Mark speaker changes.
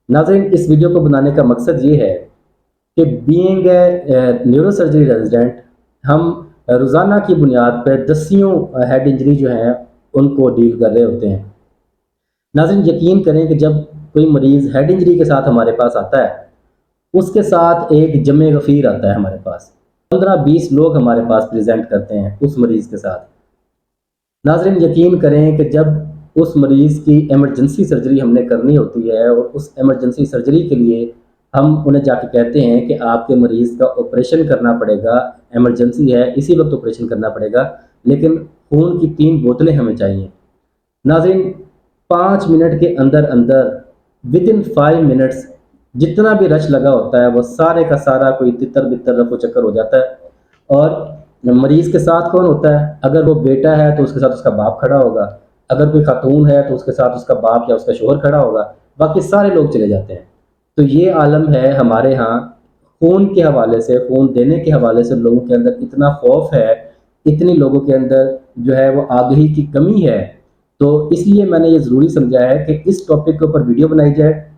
Speaker 1: नाज़रीन, इस वीडियो को बनाने का मकसद ये है कि being a neuro surgery resident हम रोज़ाना की बुनियाद पर दसियों हेड इंजरी जो हैं उनको डील कर रहे होते हैं। नाज़रीन, यकीन करें कि जब कोई मरीज़ हेड इंजरी के साथ हमारे पास आता है, उसके साथ एक जमे गफ़ीर आता है हमारे पास। 15-20 लोग हमारे पास प्रेजेंट करते हैं उस मरीज़ के साथ। नाज़रीन, यकीन करें कि जब उस मरीज़ की एमरजेंसी सर्जरी हमने करनी होती है और उस एमरजेंसी सर्जरी के लिए हम उन्हें जाके कहते हैं कि आपके मरीज़ का ऑपरेशन करना पड़ेगा, एमरजेंसी है, इसी वक्त ऑपरेशन करना पड़ेगा, लेकिन खून की 3 बोतलें हमें चाहिए। नाज़रीन, 5 मिनट के अंदर अंदर विदिन 5 मिनट्स जितना भी रश लगा होता है वो सारे का सारा कोई तितर बितर रफो चक्कर हो जाता है। और मरीज़ के साथ कौन होता है? अगर वो बेटा है तो उसके साथ उसका बाप खड़ा होगा, अगर कोई खातून है तो उसके साथ उसका बाप या उसका शौहर खड़ा होगा, बाकी सारे लोग चले जाते हैं। तो ये आलम है हमारे यहाँ। खून के हवाले से, खून देने के हवाले से लोगों के अंदर इतना खौफ है, इतनी लोगों के अंदर जो है वो आगाही की कमी है। तो इसलिए मैंने ये ज़रूरी समझा है कि इस टॉपिक के ऊपर वीडियो बनाई जाए